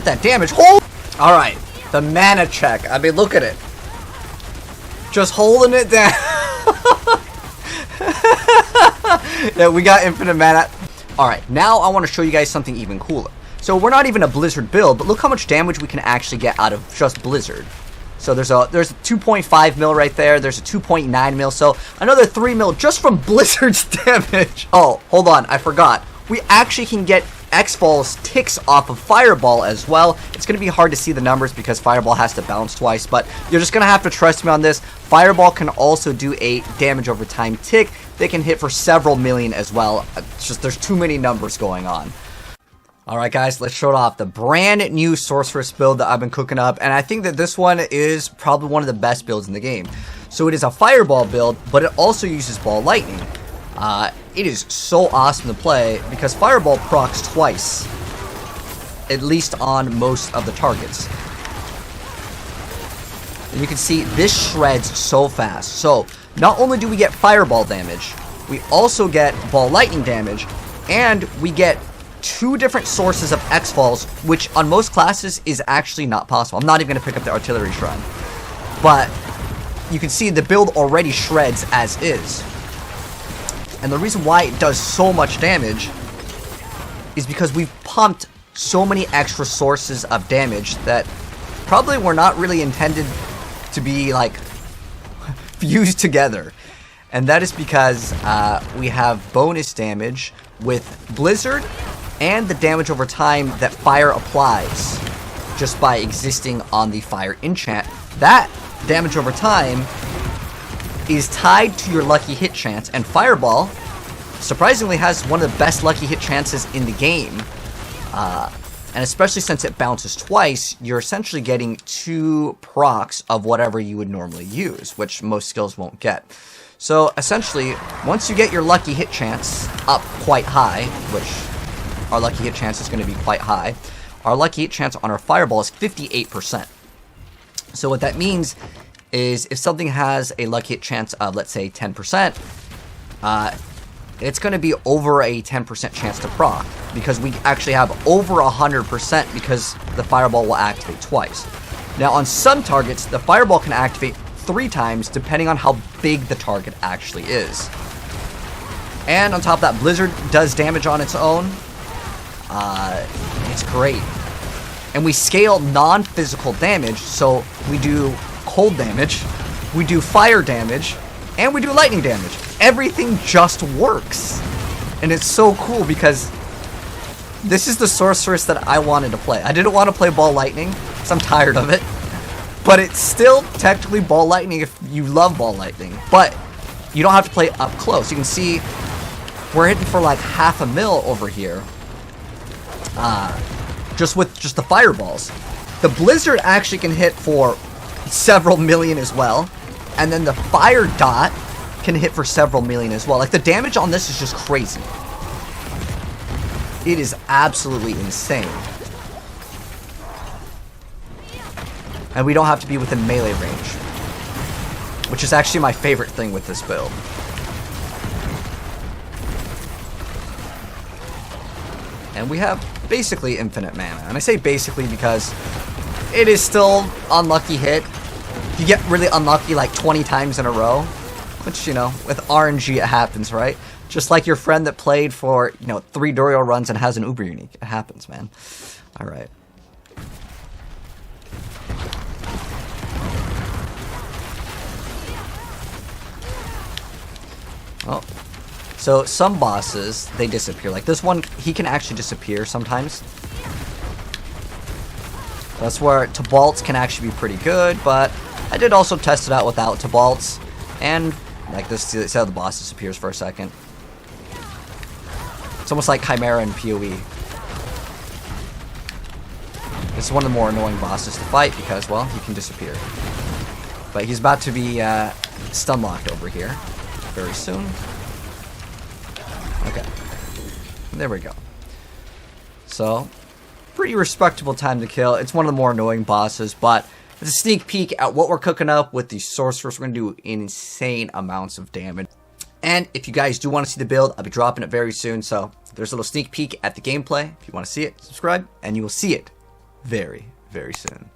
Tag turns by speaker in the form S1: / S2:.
S1: at that damage. Hold. All right, the mana check. I mean, look at it. Just holding it down. Yeah, we got infinite mana. All right, now I want to show you guys something even cooler. So we're not even a Blizzard build, but look how much damage we can actually get out of just Blizzard. So there's a 2.5 mil right there. There's a 2.9 mil. So another 3 mil just from Blizzard's damage. Oh, hold on, I forgot. We actually can get XFAL's ticks off of Fireball as well. It's going to be hard to see the numbers because Fireball has to bounce twice, but you're just going to have to trust me on this. Fireball can also do a damage over time tick. They can hit for several million as well. It's just there's too many numbers going on. Alright guys, let's show it off. The brand new Sorceress build that I've been cooking up, and I think that this one is probably one of the best builds in the game. So it is a Fireball build, but it also uses Ball Lightning. It is so awesome to play because Fireball procs twice, at least on most of the targets. And you can see this shreds so fast. So not only do we get Fireball damage, we also get Ball Lightning damage, and we get 2 different sources of XFALs, which on most classes is actually not possible. I'm not even going to pick up the Artillery Shrine. But you can see the build already shreds as is. And the reason why it does so much damage is because we've pumped so many extra sources of damage that probably were not really intended to be, like, fused together. And that is because we have bonus damage with Blizzard and the damage over time that fire applies just by existing on the fire enchant. That damage over time is tied to your lucky hit chance, and Fireball surprisingly has one of the best lucky hit chances in the game. And especially since it bounces twice, you're essentially getting 2 procs of whatever you would normally use, which most skills won't get. So essentially, once you get your lucky hit chance up quite high, which our lucky hit chance is going to be quite high, our lucky hit chance on our Fireball is 58%. So what that means is if something has a lucky hit chance of, let's say, 10%, it's going to be over a 10% chance to proc, because we actually have over 100% because the Fireball will activate twice. Now on some targets, the Fireball can activate 3 times depending on how big the target actually is. And on top of that, Blizzard does damage on its own. It's great. And we scale non-physical damage, so we do cold damage, we do fire damage, and we do lightning damage. Everything just works. And it's so cool because this is the Sorceress that I wanted to play. I didn't want to play Ball Lightning because I'm tired of it. But it's still technically Ball Lightning if you love Ball Lightning. But you don't have to play up close. You can see we're hitting for like half a mil over here. Just with just the Fireballs. The Blizzard actually can hit for several million as well. And then the Fire Dot can hit for several million as well. Like, the damage on this is just crazy. It is absolutely insane. And we don't have to be within melee range, which is actually my favorite thing with this build. And we have basically infinite mana. And I say basically because it is still unlucky hit. You get really unlucky like 20 times in a row, which, you know, with RNG it happens, right? Just like your friend that played for, 3 Dorio runs and has an Uber Unique. It happens, man. Alright. Oh. So, some bosses, they disappear. Like this one, he can actually disappear sometimes. That's where Tabalts can actually be pretty good, but I did also test it out without Tabalts. And, like this, see how the boss disappears for a second. It's almost like Chimera in PoE. This is one of the more annoying bosses to fight because, well, he can disappear. But he's about to be stun locked over here very soon. Okay. There we go. So, pretty respectable time to kill. It's one of the more annoying bosses, but it's a sneak peek at what we're cooking up with the Sorceress. We're going to do insane amounts of damage. And if you guys do want to see the build, I'll be dropping it very soon. So, there's a little sneak peek at the gameplay. If you want to see it, subscribe, and you will see it very, very soon.